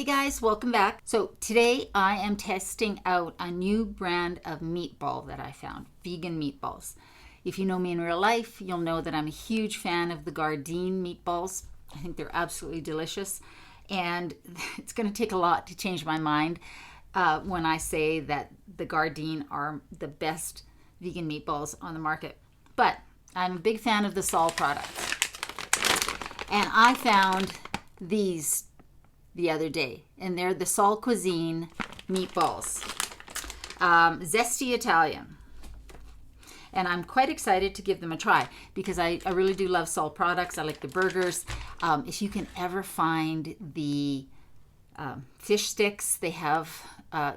Hey guys, welcome back. So today I am testing out a new brand of meatball that I found, vegan meatballs. If you know me in real life, you'll know that I'm a huge fan of the Gardein meatballs. I think they're absolutely delicious, and it's going to take a lot to change my mind when I say that the Gardein are the best vegan meatballs on the market. But I'm a big fan of the Sol products, and I found these the other day, and they're the Sol Cuisine meatballs, zesty Italian, and I'm quite excited to give them a try because I really do love Sol products. I like the burgers. If you can ever find the fish sticks, they have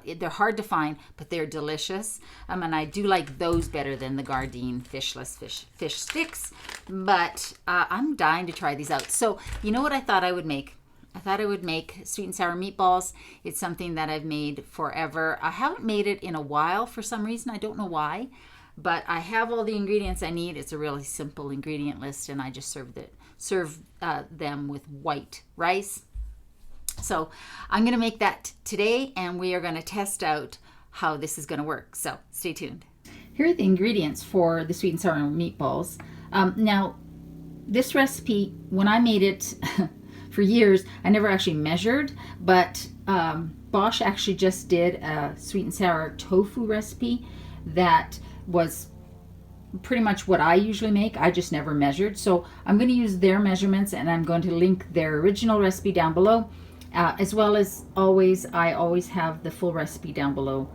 they're hard to find, but they're delicious, and I do like those better than the Gardein fishless fish sticks, but I'm dying to try these out. So you know what I thought I would make? I thought I would make sweet and sour meatballs. It's something that I've made forever. I haven't made it in a while for some reason. I don't know why, but I have all the ingredients I need. It's a really simple ingredient list, and I just serve them with white rice. So I'm going to make that today, and we are going to test out how this is going to work. So stay tuned. Here are the ingredients for the sweet and sour meatballs. Now, this recipe, when I made it for years, I never actually measured, but Bosch actually just did a sweet and sour tofu recipe that was pretty much what I usually make. I just never measured. So I'm going to use their measurements, and I'm going to link their original recipe down below, as well as I always have the full recipe down below.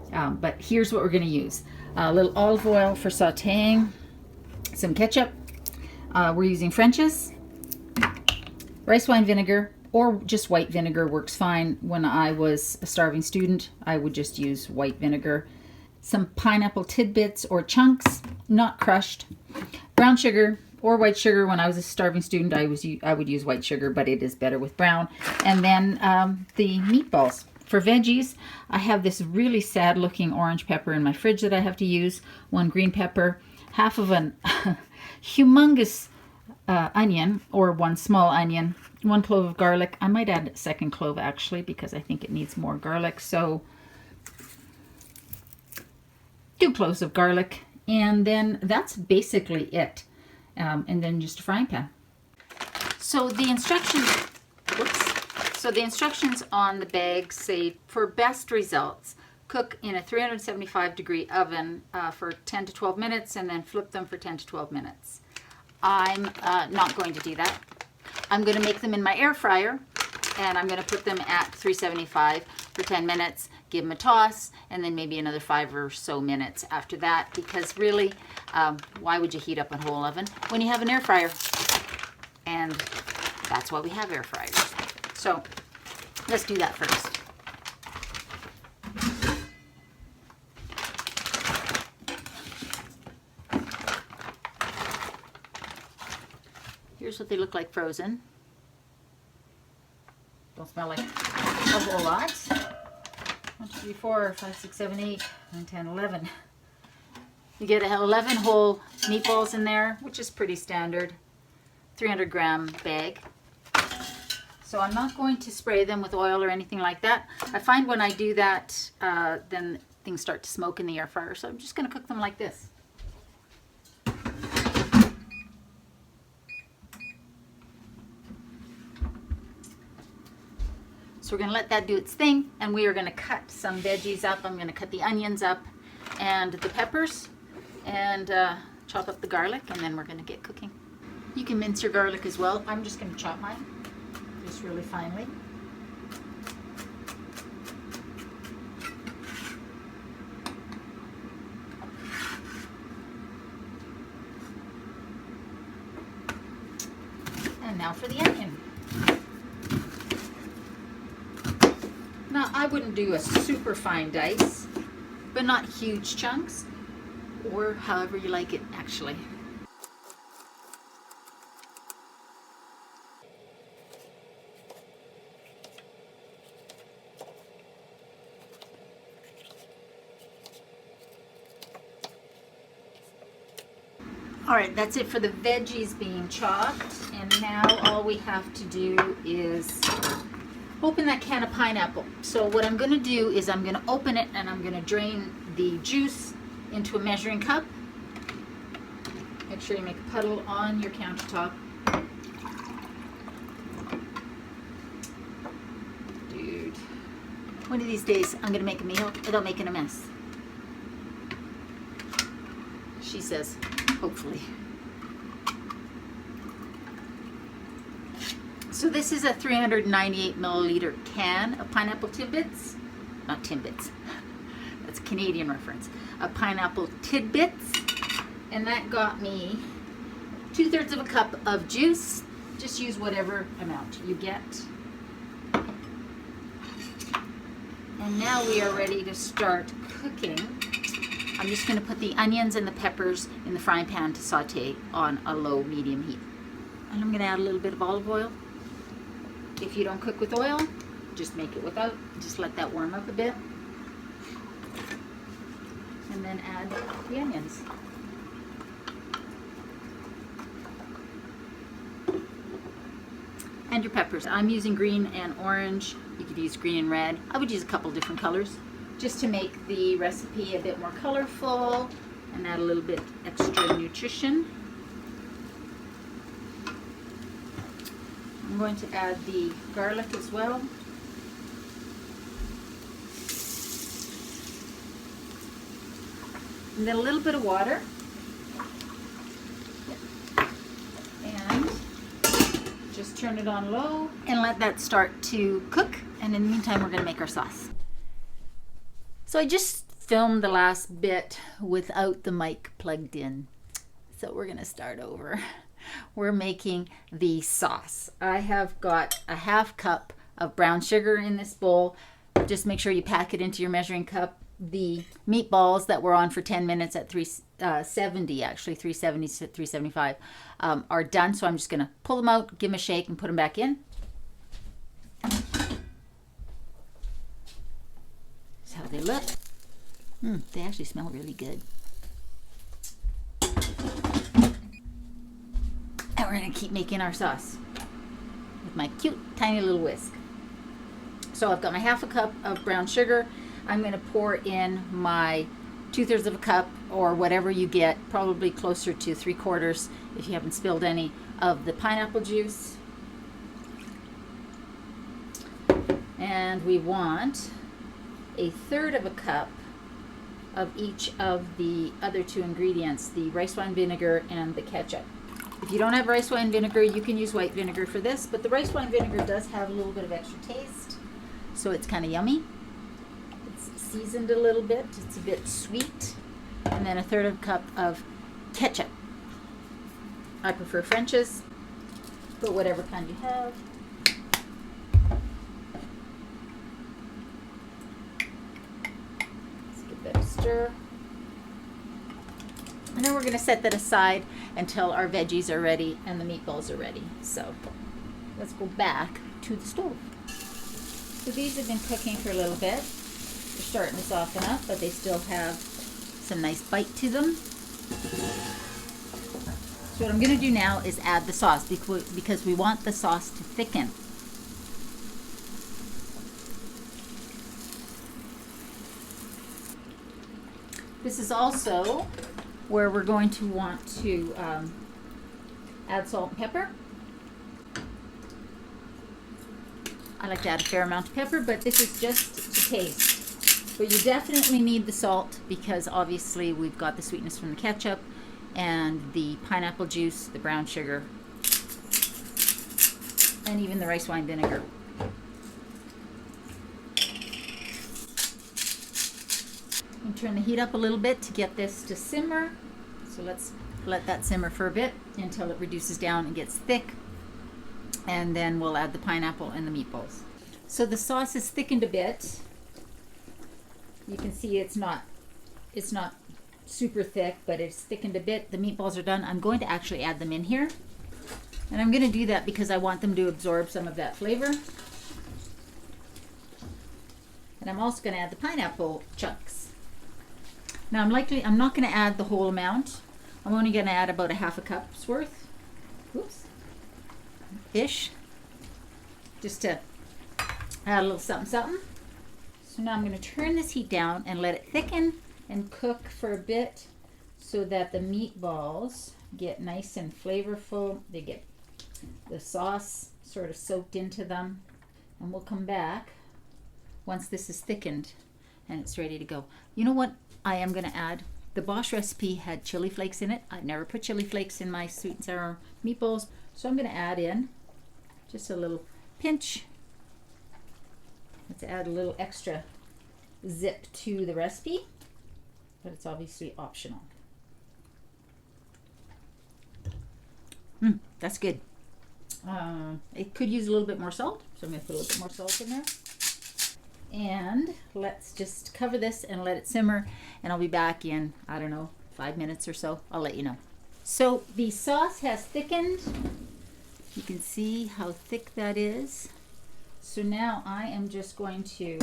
But here's what we're going to use. A little olive oil for sauteing, some ketchup. We're using French's. Rice wine vinegar, or just white vinegar works fine. When I was a starving student, I would just use white vinegar. Some pineapple tidbits or chunks, not crushed. Brown sugar or white sugar. When I was a starving student, I would use white sugar, but it is better with brown. And then the meatballs. For veggies, I have this really sad looking orange pepper in my fridge that I have to use. One green pepper, half of an humongous onion, or one small onion, one clove of garlic. I might add a second clove actually because I think it needs more garlic. So 2 cloves of garlic, and then that's basically it. And then just a frying pan. So the instructions, So the instructions on the bag say, for best results, cook in a 375-degree oven for 10 to 12 minutes, and then flip them for 10 to 12 minutes. I'm not going to do that. I'm going to make them in my air fryer, and I'm going to put them at 375 for 10 minutes, give them a toss, and then maybe another 5 or so minutes after that, because really, why would you heat up a whole oven when you have an air fryer? And that's why we have air fryers. So let's do that first. Here's what they look like frozen. Don't smell like a whole lot. 1, 2, 3, 4, 5, 6, 7, 8, 9, 10, 11. You get 11 whole meatballs in there, which is pretty standard. 300-gram bag. So I'm not going to spray them with oil or anything like that. I find when I do that, then things start to smoke in the air fryer. So I'm just going to cook them like this. So we're going to let that do its thing, and we are going to cut some veggies up. I'm going to cut the onions up and the peppers, and chop up the garlic, and then we're going to get cooking. You can mince your garlic as well. I'm just going to chop mine just really finely. And now for the onion. Now, I wouldn't do a super fine dice, but not huge chunks, or however you like it, actually. All right, that's it for the veggies being chopped, and now all we have to do is open that can of pineapple. So what I'm going to do is I'm going to open it and I'm going to drain the juice into a measuring cup. Make sure you make a puddle on your countertop. Dude, one of these days I'm going to make a meal without making a mess. She says, hopefully. So this is a 398 milliliter can of pineapple tidbits. Not Timbits. That's a Canadian reference. Of pineapple tidbits. And that got me 2/3 of a cup of juice. Just use whatever amount you get. And now we are ready to start cooking. I'm just going to put the onions and the peppers in the frying pan to saute on a low medium heat. And I'm going to add a little bit of olive oil. If you don't cook with oil, just make it without. Just let that warm up a bit. And then add the onions. And your peppers. I'm using green and orange. You could use green and red. I would use a couple different colors just to make the recipe a bit more colorful and add a little bit extra nutrition. I'm going to add the garlic as well. And then a little bit of water. And just turn it on low and let that start to cook. And in the meantime, we're going to make our sauce. So I just filmed the last bit without the mic plugged in. So we're going to start over. We're making the sauce. I have got a 1/2 cup of brown sugar in this bowl. Just make sure you pack it into your measuring cup. The meatballs that were on for 10 minutes at 370, actually 370 to 375, are done. So I'm just going to pull them out, give them a shake, and put them back in. That's how they look. They actually smell really good. And we're going to keep making our sauce with my cute tiny little whisk. So I've got my 1/2 cup of brown sugar. I'm going to pour in my 2/3 of a cup, or whatever you get, probably closer to 3/4 if you haven't spilled any, of the pineapple juice. And we want 1/3 of a cup of each of the other 2 ingredients, the rice wine vinegar and the ketchup. If you don't have rice wine vinegar, you can use white vinegar for this, but the rice wine vinegar does have a little bit of extra taste, so it's kind of yummy. It's seasoned a little bit, it's a bit sweet. And then 1/3 of a cup of ketchup. I prefer French's, but whatever kind you have. Let's give that a stir. And then we're going to set that aside until our veggies are ready and the meatballs are ready. So let's go back to the stove. So these have been cooking for a little bit. They're starting to soften up, but they still have some nice bite to them. So what I'm going to do now is add the sauce because we want the sauce to thicken. This is also where we're going to want to add salt and pepper. I like to add a fair amount of pepper, but this is just to taste. But you definitely need the salt because obviously we've got the sweetness from the ketchup and the pineapple juice, the brown sugar, and even the rice wine vinegar. And turn the heat up a little bit to get this to simmer. So let's let that simmer for a bit until it reduces down and gets thick. And then we'll add the pineapple and the meatballs. So the sauce is thickened a bit. You can see it's not super thick, but it's thickened a bit. The meatballs are done. I'm going to actually add them in here. And I'm going to do that because I want them to absorb some of that flavor. And I'm also going to add the pineapple chunks. Now I'm not going to add the whole amount. I'm only going to add about 1/2 cup's worth. Oops. Ish. Just to Add a little something, something. So now I'm going to turn this heat down and let it thicken and cook for a bit so that the meatballs get nice and flavorful. They get the sauce sort of soaked into them. And we'll come back once this is thickened and it's ready to go. You know what I am going to add? The Bosch recipe had chili flakes in it. I never put chili flakes in my sweet and sour meatballs. So I'm going to add in just a little pinch. Let's add a little extra zip to the recipe, but it's obviously optional. That's good. It could use a little bit more salt, so I'm going to put a little bit more salt in there. And let's just cover this and let it simmer, and I'll be back in, I don't know, 5 minutes or so. I'll let you know. So the sauce has thickened. You can see how thick that is. So now I am just going to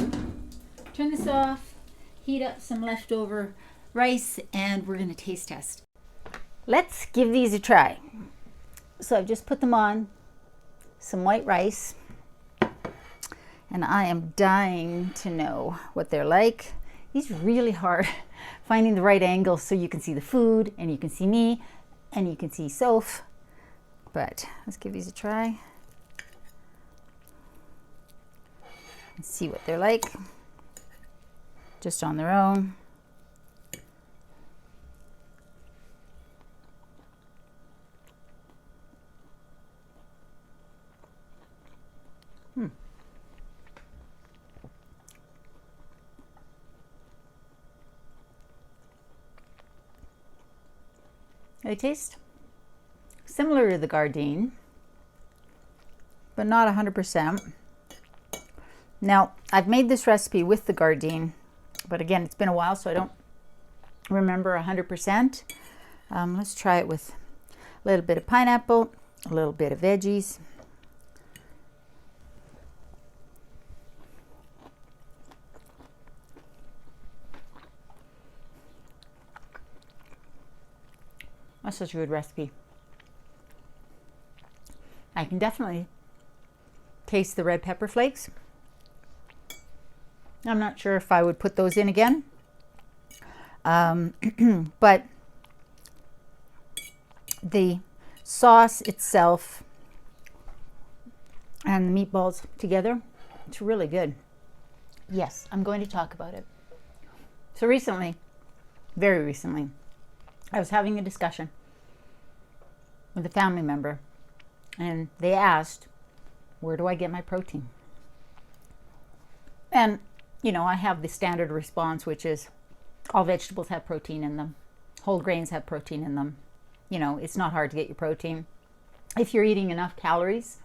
turn this off, heat up some leftover rice, and we're going to taste test. Let's give these a try. So I've just put them on some white rice, and I am dying to know what they're like. It's really hard finding the right angle so you can see the food, and you can see me, and you can see Soph. But let's give these a try. And see what they're like just on their own. They taste similar to the Gardein, but not 100%. Now, I've made this recipe with the Gardein, but again, it's been a while, so I don't remember 100%. Let's try it with a little bit of pineapple, a little bit of veggies. That's such a good recipe. I can definitely taste the red pepper flakes. I'm not sure if I would put those in again. But the sauce itself and the meatballs together, it's really good. Yes, I'm going to talk about it. So recently, very recently, I was having a discussion with a family member, and they asked, where do I get my protein? And, you know, I have the standard response, which is all vegetables have protein in them. Whole grains have protein in them. You know, it's not hard to get your protein. If you're eating enough calories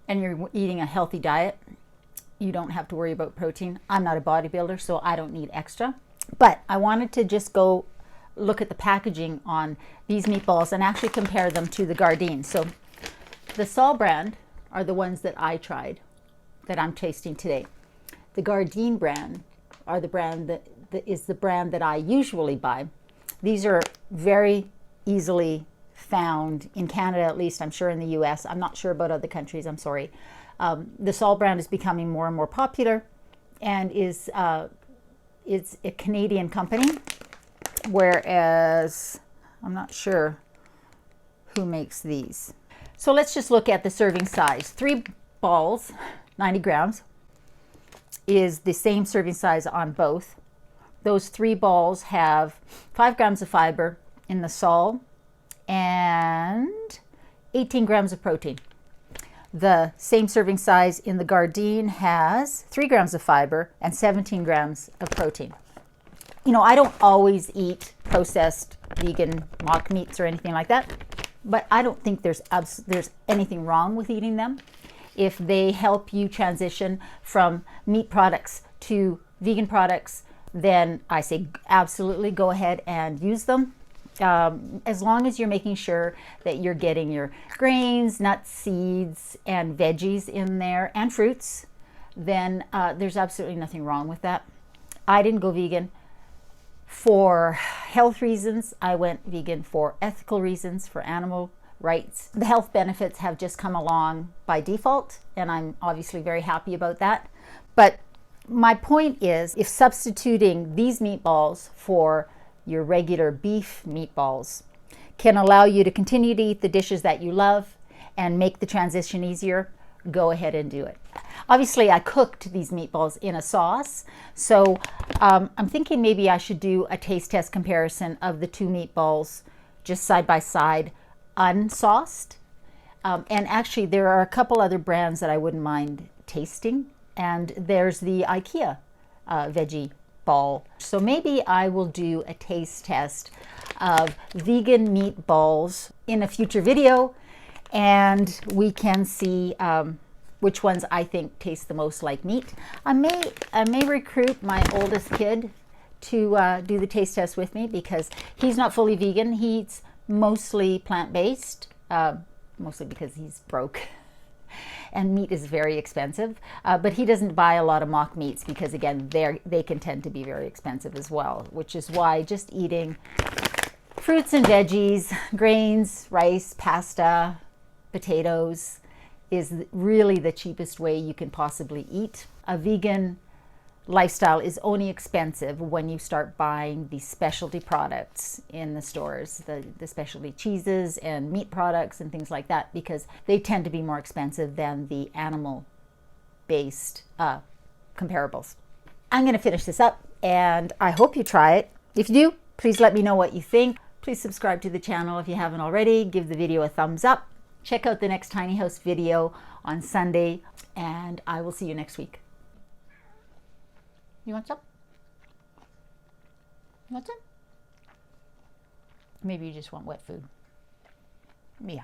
and you're eating a healthy diet, you don't have to worry about protein. I'm not a bodybuilder, so I don't need extra. But I wanted to just go look at the packaging on these meatballs and actually compare them to the Gardein. So the Sol brand are the ones that I tried, that I'm tasting today. The Gardein brand are the brand that is the brand that I usually buy. These are very easily found in Canada, at least. I'm sure in the US. I'm not sure about other countries. I'm sorry. The Sol brand is becoming more and more popular, and is it's a Canadian company, whereas I'm not sure who makes these. So let's just look at the serving size. 3 balls, 90 grams, is the same serving size on both. Those 3 balls have 5 grams of fiber in the Sol and 18 grams of protein. The same serving size in the Gardein has 3 grams of fiber and 17 grams of protein. You know, I don't always eat processed vegan mock meats or anything like that, but I don't think there's anything wrong with eating them. If they help you transition from meat products to vegan products, then I say absolutely go ahead and use them. As long as you're making sure that you're getting your grains, nuts, seeds, and veggies in there, and fruits, then there's absolutely nothing wrong with that. I didn't go vegan for health reasons. I went vegan for ethical reasons, for animal rights. The health benefits have just come along by default, and I'm obviously very happy about that. But my point is, if substituting these meatballs for your regular beef meatballs can allow you to continue to eat the dishes that you love and make the transition easier, go ahead and do it. Obviously, I cooked these meatballs in a sauce, so I'm thinking maybe I should do a taste test comparison of the two meatballs just side by side, unsauced. And actually, there are a couple other brands that I wouldn't mind tasting, and there's the Ikea veggie ball. So maybe I will do a taste test of vegan meatballs in a future video, and we can see which ones I think taste the most like meat. I may recruit my oldest kid to do the taste test with me, because he's not fully vegan. He eats mostly plant-based, mostly because he's broke. And meat is very expensive, but he doesn't buy a lot of mock meats because, again, they can tend to be very expensive as well, which is why just eating fruits and veggies, grains, rice, pasta, potatoes is really the cheapest way you can possibly eat. A vegan lifestyle is only expensive when you start buying the specialty products in the stores, the specialty cheeses and meat products and things like that, because they tend to be more expensive than the animal-based comparables. I'm going to finish this up, and I hope you try it. If you do, please let me know what you think. Please subscribe to the channel if you haven't already. Give the video a thumbs up. Check out the next Tiny House video on Sunday, and I will see you next week. You want some? You want some? Maybe you just want wet food. Yeah.